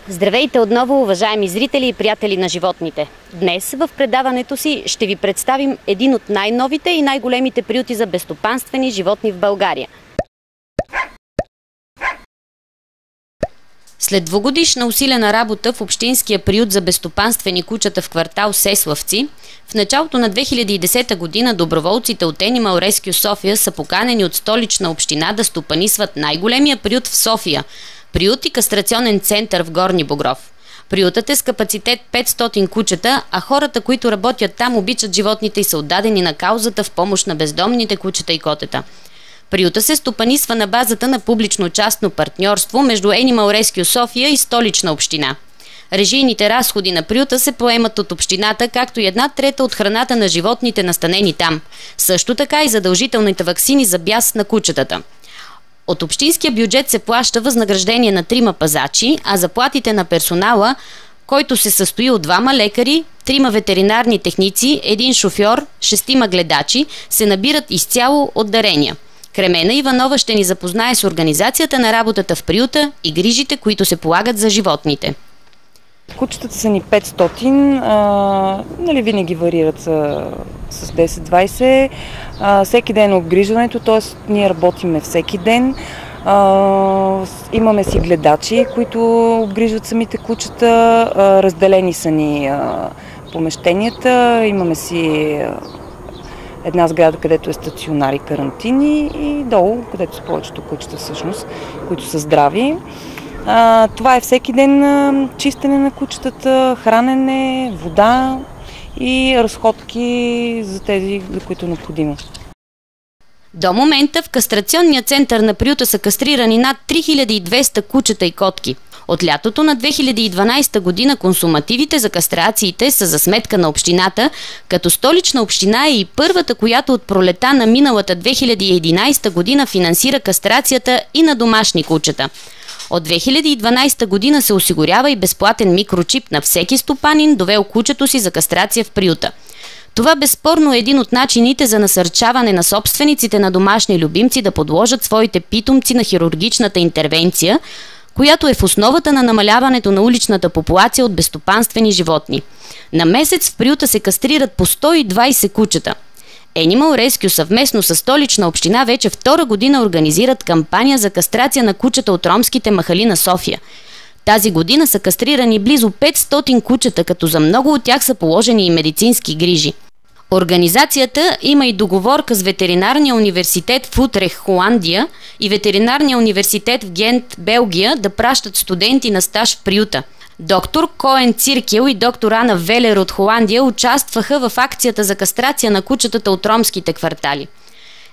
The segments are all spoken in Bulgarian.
Здравейте отново, уважаеми зрители и приятели на животните! Днес в предаването си ще ви представим един от най-новите и най-големите приюти за безстопанствени животни в България. След двугодишна усилена работа в Общинския приют за безстопанствени кучета в квартал Сеславци, в началото на 2010 година доброволците от Animal Rescue София са поканени от Столична община да стопанисват най-големия приют в София – приют и кастрационен център в Горни Богров. Приютът е с капацитет 500 кучета, а хората, които работят там, обичат животните и са отдадени на каузата в помощ на бездомните кучета и котета. Приюта се стопанисва на базата на публично-частно партньорство между Animal Rescue София и Столична община. Режийните разходи на приюта се поемат от общината, както и 1/3 от храната на животните, настанени там. Също така и задължителните ваксини за бяс на кучетата. От общинския бюджет се плаща възнаграждение на 3 пазачи, а заплатите на персонала, който се състои от 2 лекари, 3 ветеринарни техници, 1 шофьор, 6 гледачи, се набират изцяло от дарения. Кремена Иванова ще ни запознае с организацията на работата в приюта и грижите, които се полагат за животните. Кучетата са ни 500, винаги варират с 10-20. Всеки ден обгрижването, т.е. ние работиме всеки ден. Имаме си гледачи, които обгрижват самите кучета. Разделени са ни помещенията. Имаме си една сграда, където е стационари, карантини и долу, където са повечето кучета всъщност, които са здрави. Това е всеки ден чистене на кучетата, хранене, вода и разходки за тези, за които е необходимо. До момента в кастрационния център на приюта са кастрирани над 3200 кучета и котки. От лятото на 2012 година консумативите за кастрациите са за сметка на общината, като Столична община е и първата, която от пролета на миналата 2011 година финансира кастрацията и на домашни кучета. От 2012 година се осигурява и безплатен микрочип на всеки стопанин, довел кучето си за кастрация в приюта. Това безспорно е един от начините за насърчаване на собствениците на домашни любимци да подложат своите питомци на хирургичната интервенция, която е в основата на намаляването на уличната популация от безстопанствени животни. На месец в приюта се кастрират по 120 кучета. Animal Rescue съвместно с Столична община вече втора година организират кампания за кастрация на кучета от ромските махали на София. Тази година са кастрирани близо 500 кучета, като за много от тях са положени и медицински грижи. Организацията има и договорка с Ветеринарния университет в Утрех, Холандия и Ветеринарния университет в Гент, Белгия да пращат студенти на стаж в приюта. Доктор Коен Циркел и доктор Ана Велер от Холандия участваха в акцията за кастрация на кучетата от ромските квартали.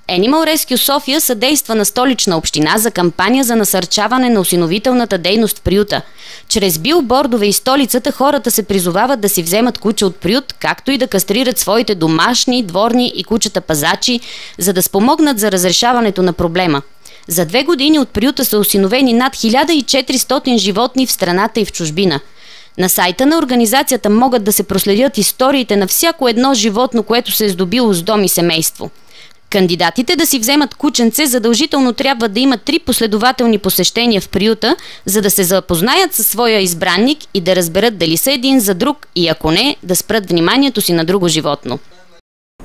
Animal Rescue София съдейства на Столична община за кампания за насърчаване на осиновителната дейност в приюта. Чрез билбордове и столицата хората се призовават да си вземат куче от приют, както и да кастрират своите домашни, дворни и кучета пазачи, за да спомогнат за разрешаването на проблема. За 2 години от приюта са осиновени над 1400 животни в страната и в чужбина. На сайта на организацията могат да се проследят историите на всяко едно животно, което се е здобило с дом и семейство. Кандидатите да си вземат кученце задължително трябва да имат 3 последователни посещения в приюта, за да се запознаят със своя избранник и да разберат дали са един за друг и ако не, да спрат вниманието си на друго животно.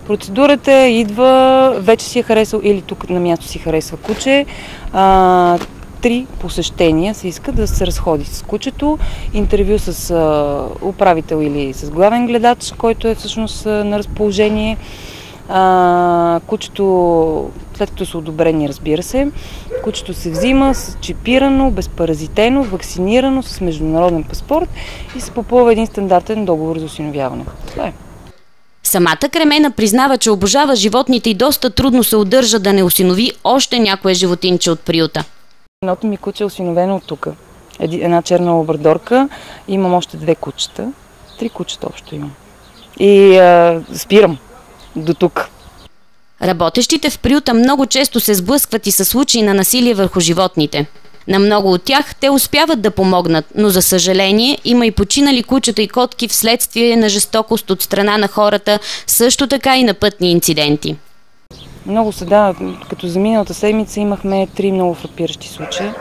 Процедурата идва, вече си е харесал или тук на място си харесва куче. 3 посещения се иска да се разходи с кучето, интервю с управител или с главен гледач, който е всъщност на разположение. Кучето, след като са одобрени, разбира се, кучето се взима с чипирано, безпаразитено, вакцинирано с международен паспорт и се попълва един стандартен договор за осиновяване. Това е. Самата Кремена признава, че обожава животните и доста трудно се удържа да не осинови още някое животинче от приюта. Едното ми куче е осиновено от тук. Една черна лабрадорка. Имам още 2 кучета. 3 кучета общо имам. И спирам до тук. Работещите в приюта много често се сблъскват и със случаи на насилие върху животните. На много от тях те успяват да помогнат, но за съжаление има и починали кучета и котки вследствие на жестокост от страна на хората, също така и на пътни инциденти. Много са, да, като за миналата седмица имахме 3 много фрапиращи случая.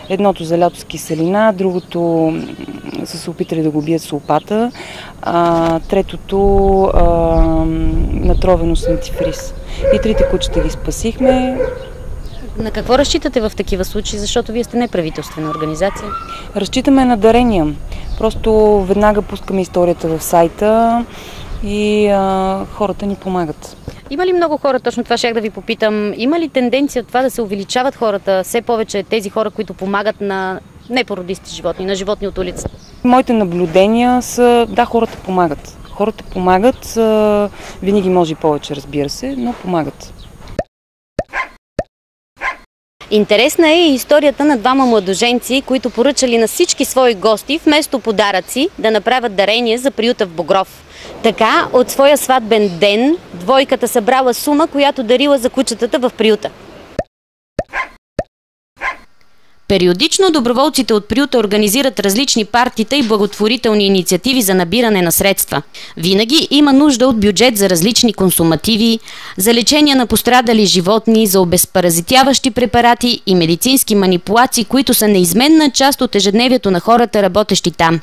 Едното за лято с киселина, другото са се опитали да го бият с лопата, третото натровено с антифриз. И трите кучета ги спасихме. На какво разчитате в такива случаи, защото вие сте неправителствена организация? Разчитаме на дарения. Просто веднага пускаме историята в сайта и хората ни помагат. Има ли много хора, точно това щях да ви попитам, има ли тенденция това да се увеличават хората, все повече тези хора, които помагат на непородисти животни, на животни от улицата? Моите наблюдения са, да, хората помагат. Хората помагат, винаги може и повече, разбира се, но помагат. Интересна е и историята на двама младоженци, които поръчали на всички свои гости вместо подаръци да направят дарение за приюта в Богров. Така, от своя сватбен ден, двойката събрала сума, която дарила за кучетата в приюта. Периодично доброволците от приюта организират различни партита и благотворителни инициативи за набиране на средства. Винаги има нужда от бюджет за различни консумативи, за лечение на пострадали животни, за обезпаразитяващи препарати и медицински манипулации, които са неизменна част от ежедневието на хората, работещи там.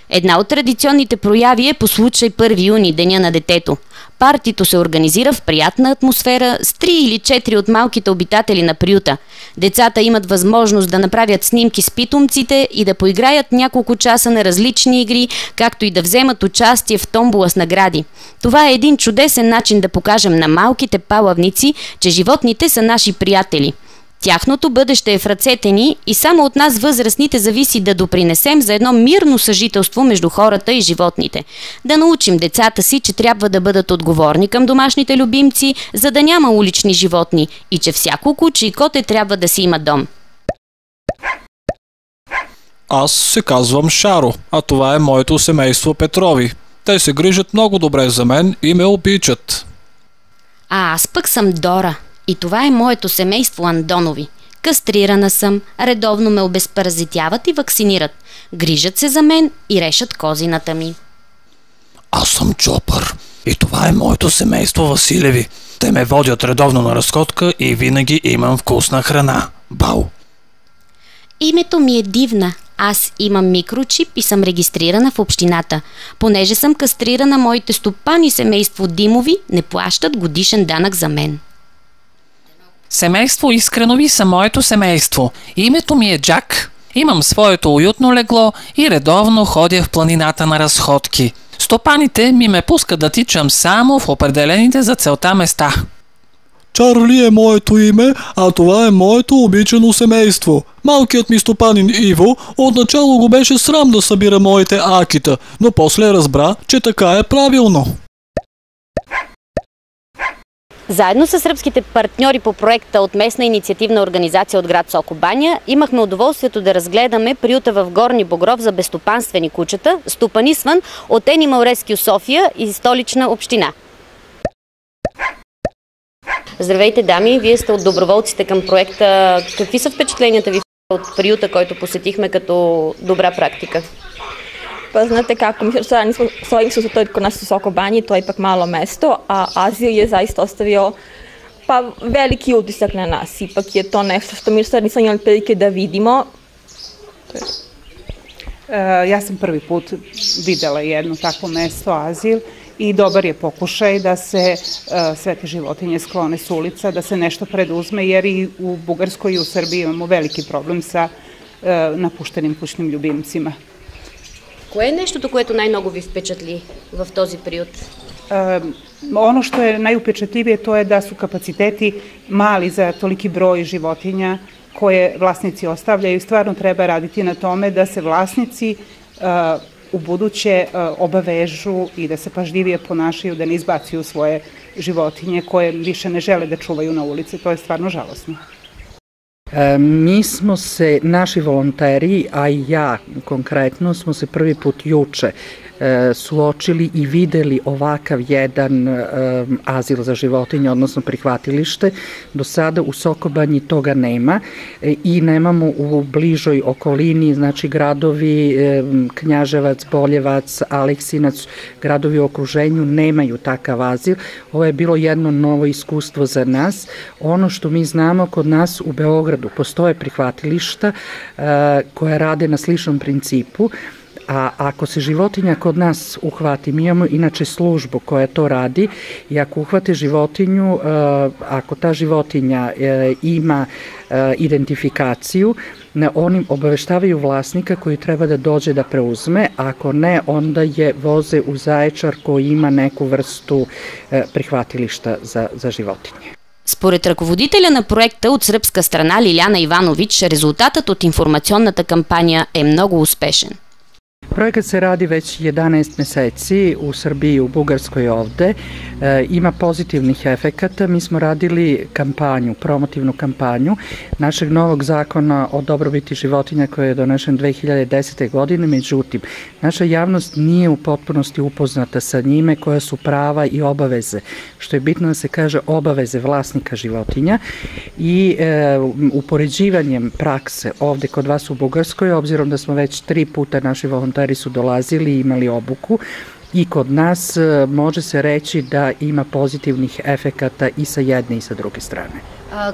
Една от традиционните прояви е по случай 1 юни, Деня на детето. Партито се организира в приятна атмосфера с 3 или 4 от малките обитатели на приюта. Децата имат възможност да направят снимки с питомците и да поиграят няколко часа на различни игри, както и да вземат участие в томбола с награди. Това е един чудесен начин да покажем на малките палавници, че животните са наши приятели. Тяхното бъдеще е в ръцете ни и само от нас, възрастните, зависи да допринесем за едно мирно съжителство между хората и животните. Да научим децата си, че трябва да бъдат отговорни към домашните любимци, за да няма улични животни и че всяко куче и коте трябва да си има дом. Аз се казвам Шаро, а това е моето семейство Петрови. Те се грижат много добре за мен и ме обичат. А аз пък съм Дора. И това е моето семейство Андонови. Кастрирана съм, редовно ме обезпаразитяват и вакцинират. Грижат се за мен и решат козината ми. Аз съм Чопър и това е моето семейство Василеви. Те ме водят редовно на разходка и винаги имам вкусна храна. Бау! Името ми е Дивна. Аз имам микрочип и съм регистрирана в общината. Понеже съм кастрирана, моите стопани семейство Димови не плащат годишен данък за мен. Семейство Искренови са моето семейство. Името ми е Джак. Имам своето уютно легло и редовно ходя в планината на разходки. Стопаните ми ме пускат да тичам само в определените за целта места. Чарли е моето име, а това е моето обичано семейство. Малкият ми стопанин Иво отначало го беше срам да събира моите акита, но после разбра, че така е правилно. Заедно с сръбските партньори по проекта от местна инициативна организация от град Сокобаня имахме удоволствието да разгледаме приюта в Горни Богров за безстопанствени кучета, стопанисван от Animal Rescue София и Столична община. Здравейте, дами! Вие сте от доброволците към проекта. Какви са впечатленията ви от приюта, който посетихме като добра практика? Pa znate kako, mi s ovim susretom kod nas u Sokobanji, to je ipak malo mesto, a azil je zaista ostavio veliki utisak na nas. Ipak je to nešto što mi sad nismo imali prilike da vidimo. Ja sam prvi put videla jedno takvo mesto, azil, i dobar je pokušaj da se sve te životinje sklone s ulica, da se nešto preduzme, jer i u Bugarskoj i u Srbiji imamo veliki problem sa napuštenim kućnim ljubimcima. Кое е нещото, което най-много ви впечатли в този приют? Ono što je najupečatljivije to je da su kapaciteti mali za toliki broj životinja koje vlasnici ostavljaju. Stvarno treba raditi na tome da se vlasnici u buduće obavežu i da se pažljivije ponašaju, da ne izbacuju svoje životinje koje više ne žele da čuvaju na ulici. To je stvarno žalosno. Mi smo se, naši volonteri, a i ja konkretno, smo se prvi put juče suočili i videli ovakav jedan azil za životinje, odnosno prihvatilište. Do sada u Sokobanji toga nema i nemamo u bližoj okolini, znači gradovi Knjaževac, Boljevac, Aleksinac, gradovi u okruženju nemaju takav azil. Ovo je bilo jedno novo iskustvo za nas. Ono što mi znamo, kod nas u Beogradu postoje prihvatilišta koja rade na sličnom principu, A ako se životinja kod nas uhvati, mi imamo inače službu koja to radi i ako uhvate životinju, ako ta životinja ima identifikaciju, oni obaveštavaju vlasnika koji treba da dođe da preuzme, ako ne, onda je voze u Zaječar koji ima neku vrstu prihvatilišta za životinje. Според ръководителя на проекта от сръбска страна Лиляна Иванович, резултатът от информационната кампания е много успешен. Projekat se radi već 11 meseci u Srbiji, u Bugarskoj ovde. Ima pozitivnih efekata. Mi smo radili kampanju, promotivnu kampanju našeg novog zakona o dobrobiti životinja koji je donešen 2010. godine. Međutim, naša javnost nije u potpunosti upoznata sa njime, koja su prava i obaveze. Što je bitno da se kaže obaveze vlasnika životinja i upoređivanjem prakse ovde kod vas u Bugarskoj, obzirom da smo već 3 puta naši volontari su dolazili i imali obuku i kod nas može se reći da ima pozitivnih efekata и sa jedne и sa druge strane.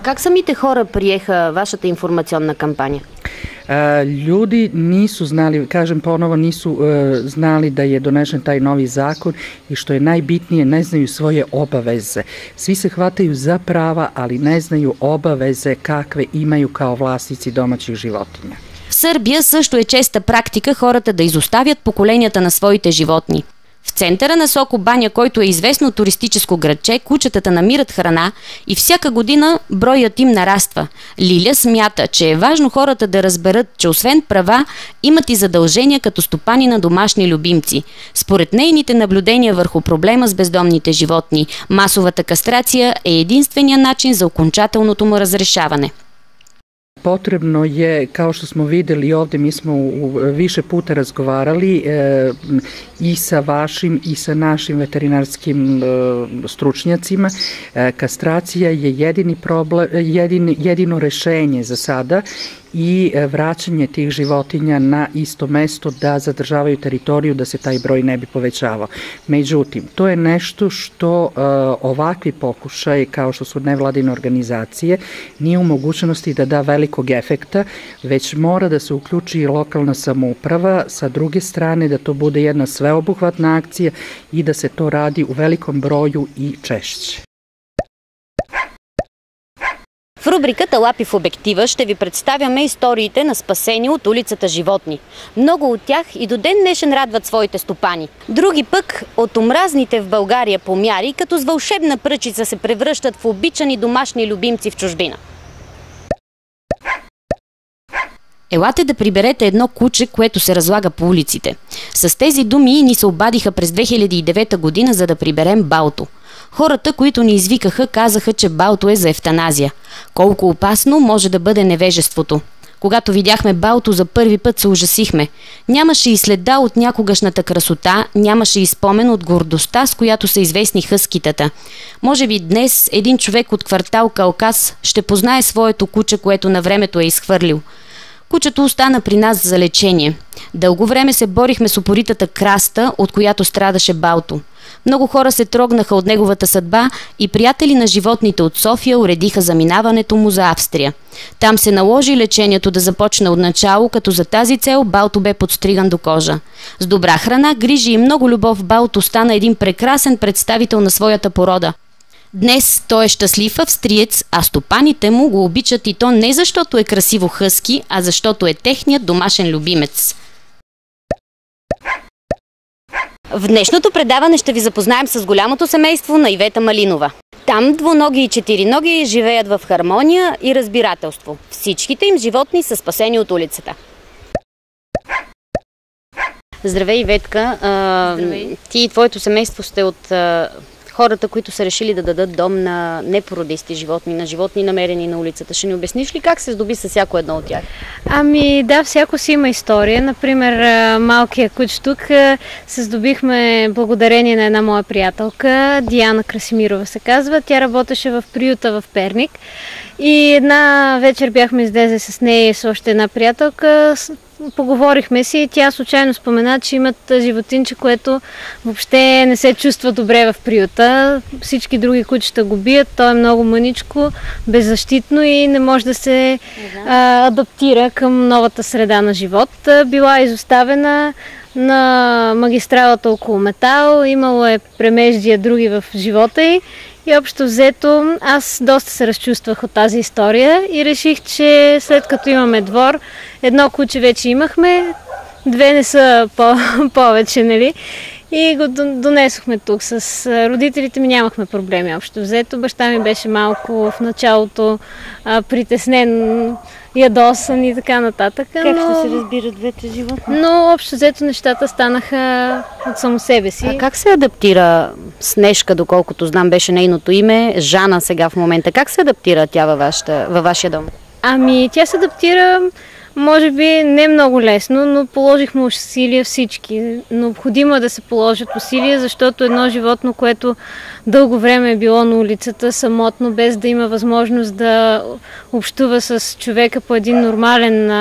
Как самите хора приеха вашата информационна кампания? Ljudi nisu znali, kažem ponovo, nisu znali da je donešen taj novi zakon i što je najbitnije, ne znaju svoje obaveze. Svi se hvataju za prava, ali ne znaju obaveze kakve imaju kao vlasnici domaćih životinja. В Сърбия също е честа практика хората да изоставят поколенията на своите животни. В центъра на Соко баня, който е известно туристическо градче, кучетата намират храна и всяка година броят им нараства. Лиля смята, че е важно хората да разберат, че освен права, имат и задължения като стопани на домашни любимци. Според нейните наблюдения върху проблема с бездомните животни, масовата кастрация е единствения начин за окончателното му разрешаване. Potrebno je, kao što smo videli ovde, mi smo više puta razgovarali i sa vašim i sa našim veterinarskim stručnjacima. Kastracija je jedino rešenje za sada i vraćanje tih životinja na isto mesto da zadržavaju teritoriju, da se taj broj ne bi povećavao. Međutim, to je nešto što ovakvi pokušaj, kao što su nevladine organizacije, nije u mogućnosti da da velikog efekta, već mora da se uključi i lokalna samouprava, sa druge strane da to bude jedna sveobuhvatna akcija i da se to radi u velikom broju i češće. В рубриката Лапи в обектива ще ви представяме историите на спасени от улицата животни. Много от тях и до ден днешен радват своите стопани. Други пък от омразните в България помяри, като с вълшебна пръчица се превръщат в обичани домашни любимци в чужбина. Елате да приберете едно куче, което се разлага по улиците. С тези думи ни се обадиха през 2009 година, за да приберем Балто. Хората, които ни извикаха, казаха, че Балто е за евтаназия. Колко опасно може да бъде невежеството. Когато видяхме Балто за първи път, се ужасихме. Нямаше и следа от някогашната красота, нямаше и спомен от гордостта, с която са известни хъскитата. Може би днес един човек от квартал Калкас ще познае своето куче, което на времето е изхвърлил. Кучето остана при нас за лечение. Дълго време се борихме с упоритата краста, от която страдаше Балто. Много хора се трогнаха от неговата съдба и приятели на животните от София уредиха заминаването му за Австрия. Там се наложи лечението да започне от начало, като за тази цел Балто бе подстриган до кожа. С добра храна, грижи и много любов Балто стана един прекрасен представител на своята порода. Днес той е щастлив австриец, а стопаните му го обичат и то не защото е красиво хъски, а защото е техният домашен любимец. В днешното предаване ще ви запознаем с голямото семейство на Ивета Малинова. Там двуноги и четириноги живеят в хармония и разбирателство. Всичките им животни са спасени от улицата. Здравей, Иветка. Здравей. Ти и твоето семейство сте от хората, които са решили да дадат дом на непородисти животни, на животни намерени на улицата. Ще ни обясниш ли как се здоби с всяко едно от тях? Ами да, всяко си има история. Например, малкия куч тук се здобихме благодарение на една моя приятелка, Диана Красимирова се казва. Тя работеше в приюта в Перник и една вечер бяхме излезли с нея и с още една приятелка поговорихме си и тя случайно спомена, че имат животинче, което въобще не се чувства добре в приюта. Всички други кучета го бият, то е много мъничко, беззащитно и не може да се адаптира към новата среда на живот. Била изоставена на магистралата около Метал, имало е премеждия други в живота й и общо взето аз доста се разчувствах от тази история и реших, че след като имаме двор, едно куче вече имахме, две не са повече, нали? И го донесохме тук. С родителите ми нямахме проблеми общо взето. Баща ми беше малко в началото притеснен, ядосан и така нататък. Как ще се разбират двете животни? Но общо взето нещата станаха от само себе си. А как се адаптира Снежка, доколкото знам беше нейното име, Жана сега в момента? Как се адаптира тя във вашия дом? Ами тя се адаптира може би не много лесно, но положихме усилия всички. Необходимо е да се положат усилия, защото едно животно, което дълго време е било на улицата, самотно, без да има възможност да общува с човека по един нормален,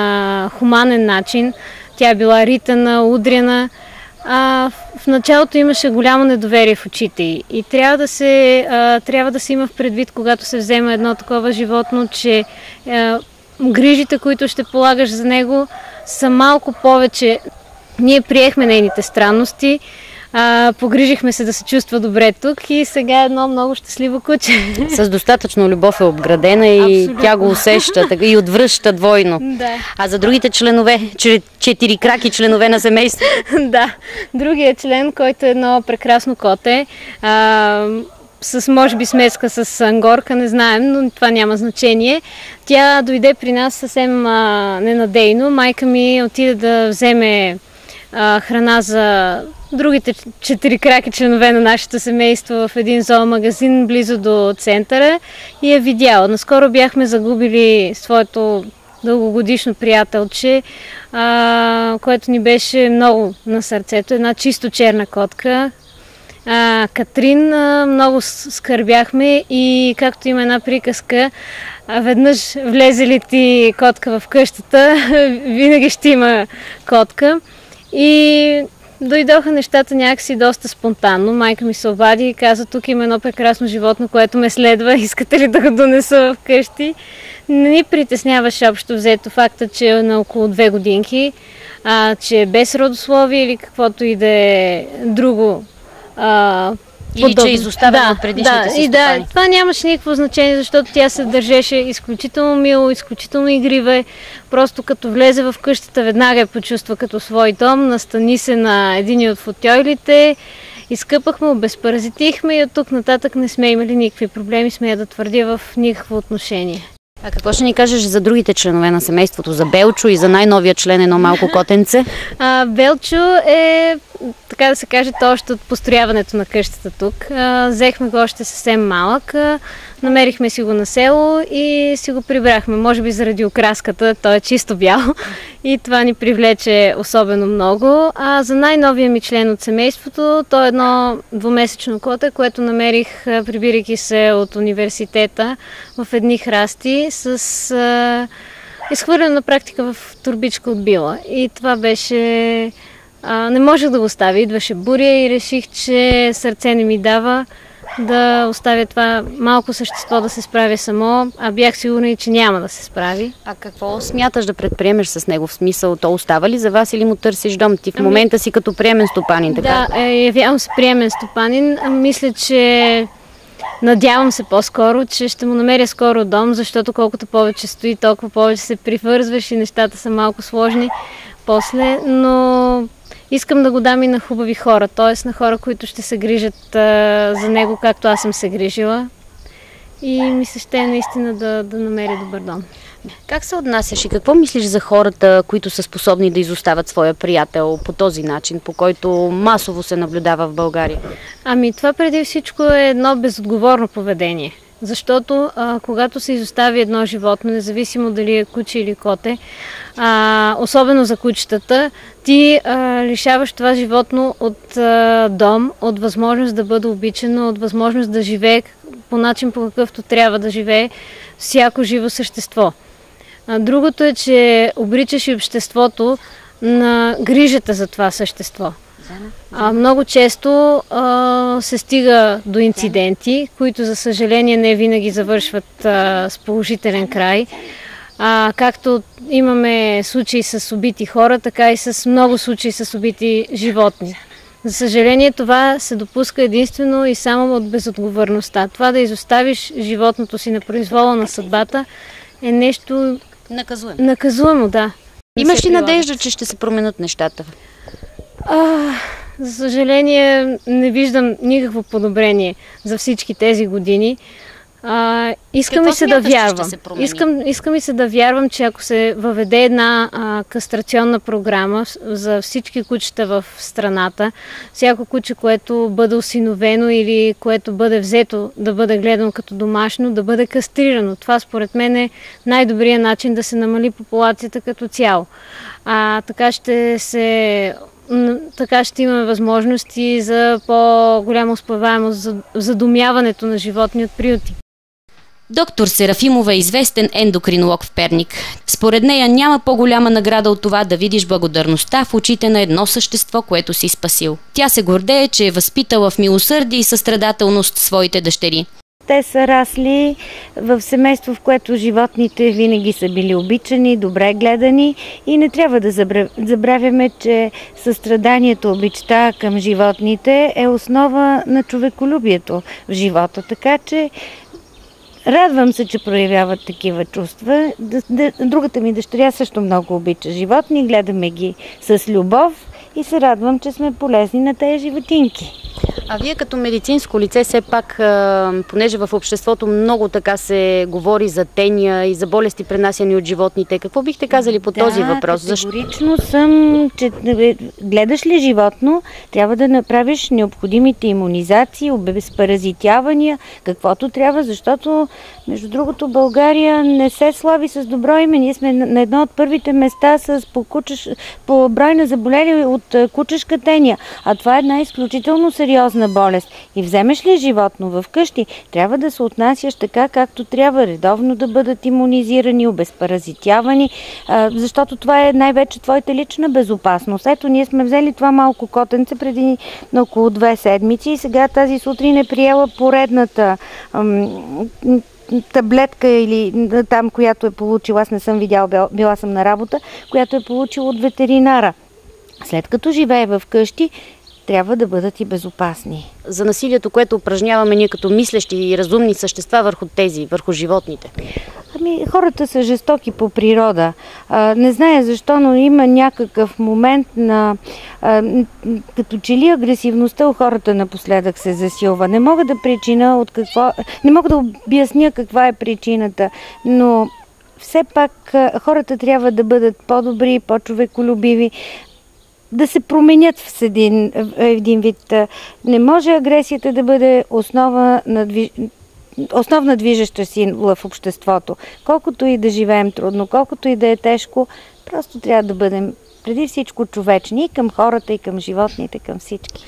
хуманен начин. Тя е била ритана, удряна. В началото имаше голямо недоверие в очите й. И трябва да се има в предвид, когато се взема едно такова животно, че грижите, които ще полагаш за него, са малко повече. Ние приехме нейните странности, погрижихме се да се чувства добре тук и сега е едно много щастливо куче. С достатъчно любов е обградена и абсолютно. Тя го усеща и отвръща двойно. Да. А за другите членове, четирикраки членове на семейство? Да, другият член, който е едно прекрасно коте, с може би смеска с ангорка, не знаем, но това няма значение. Тя дойде при нас съвсем ненадейно. Майка ми отиде да вземе храна за другите четирикраки членове на нашето семейство в един зоомагазин близо до центъра и я видяла. Наскоро бяхме загубили своето дългогодишно приятелче, което ни беше много на сърцето. Една чисто черна котка. Катрин, много скърбяхме и както има една приказка, веднъж влезе ли ти котка в къщата, винаги ще има котка. И дойдоха нещата някакси доста спонтанно. Майка ми се обади и каза, тук има едно прекрасно животно, което ме следва, искате ли да го донеса вкъщи? Не ни притесняваше общо взето факта, че е на около 2 годинки, че е без родословие или каквото и да е друго. Или че изоставя от предишните си стопани. Това нямаше никакво значение, защото тя се държеше изключително мило, изключително игрива. Просто като влезе в къщата, веднага я почувства като свой дом, настани се на един от футойлите, изкъпахме, обезпаразитихме и от тук нататък не сме имали никакви проблеми, смея да твърдя, в никакво отношение. А какво ще ни кажеш за другите членове на семейството, за Белчо и за най-новия член, едно малко котенце? Белчо е, така да се каже, то още от построяването на къщата тук. Взехме го още съвсем малък, намерихме си го на село и си го прибрахме. Може би заради окраската, той е чисто бял и това ни привлече особено много. А за най-новия ми член от семейството, то е едно 2-месечно коте, което намерих, прибирайки се от университета в едни храсти с изхвърлена на практика в турбичка от била. И това беше... не можех да го оставя. Идваше буря и реших, че сърце не ми дава да оставя това малко същество да се справя само, а бях сигурна и, че няма да се справи. А какво смяташ да предприемеш с него? В смисъл, то остава ли за вас или му търсиш дом? Ти в момента си като приемен стопанин, така? Да, явявам се приемен стопанин. Мисля, че надявам се по-скоро, че ще му намеря скоро дом, защото колкото повече стои, толкова повече се привързваш и нещата са малко сложни после, но искам да го дам и на хубави хора, т.е. на хора, които ще се грижат за него, както аз съм се грижила. И ми се ще наистина да намеря добър дом. Как се отнасяш и какво мислиш за хората, които са способни да изоставят своя приятел по този начин, по който масово се наблюдава в България? Ами това преди всичко е едно безотговорно поведение. Защото когато се изостави едно животно, независимо дали е куче или коте, особено за кучетата, ти лишаваш това животно от дом, от възможност да бъде обичано, от възможност да живее по начин, по какъвто трябва да живее всяко живо същество. Другото е, че обричаш и обществото на грижата за това същество. Много често се стига до инциденти, които за съжаление не винаги завършват с положителен край. Както имаме случаи с убити хора, така и с много случаи с убити животни. За съжаление това се допуска единствено и само от безотговорността. Това да изоставиш животното си на произвола на съдбата е нещо наказуемо, да. Имаш ли надежда, че ще се променят нещата? За съжаление не виждам никакво подобрение за всички тези години. Искам и се да вярвам. Искам и се да вярвам, че ако се въведе една кастрационна програма за всички кучета в страната, всяко куче, което бъде осиновено или което бъде взето да бъде гледано като домашно, да бъде кастрирано. Това според мен е най-добрият начин да се намали популацията като цяло. Така ще имаме възможности за по-голяма успеваемост за задумяването на животни от приюти. Доктор Серафимова е известен ендокринолог в Перник. Според нея няма по-голяма награда от това да видиш благодарността в очите на едно същество, което си спасил. Тя се гордее, че е възпитала в милосърдие и състрадателност своите дъщери. Те са расли в семейство, в което животните винаги са били обичани, добре гледани и не трябва да забравяме, че състраданието, обичта към животните е основа на човеколюбието в живота. Така че радвам се, че проявяват такива чувства. Другата ми дъщеря също много обича животни, гледаме ги с любов и се радвам, че сме полезни на тези животинки. А вие като медицинско лице, все пак, понеже в обществото много така се говори за тения и за болести, пренасяни от животните, какво бихте казали по този въпрос? Категорично съм, че гледаш ли животно, трябва да направиш необходимите имунизации, обезпаразитявания, каквото трябва, защото, между другото, България не се слави с добро име. Ние сме на едно от първите места по брой на заболели от кучешка тения, а това е една изключително сериозна болест. И вземеш ли животно в къщи, трябва да се отнасяш така, както трябва, редовно да бъдат имунизирани, обезпаразитявани, защото това е най-вече твоята лична безопасност. Ето, ние сме взели това малко котенце преди около 2 седмици и сега тази сутрин е приела поредната таблетка или там, която е получила, аз не съм видяла, била съм на работа, която е получила от ветеринара. След като живее в къщи, трябва да бъдат и безопасни. За насилието, което упражняваме ние като мислещи и разумни същества върху животните? Хората са жестоки по природа. Не зная защо, но има някакъв момент като че ли агресивността у хората напоследък се засилва. Не мога да обясня каква е причината, но все пак хората трябва да бъдат по-добри, по-човеколюбиви, да се променят в един вид. Не може агресията да бъде основна движеща сила в обществото. Колкото и да живеем трудно, колкото и да е тежко, просто трябва да бъдем преди всичко човечни и към хората, и към животните, към всички.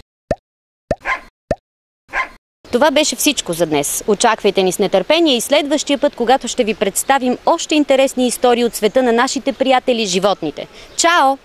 Това беше всичко за днес. Очаквайте ни с нетърпение и следващия път, когато ще ви представим още интересни истории от света на нашите приятели животните. Чао!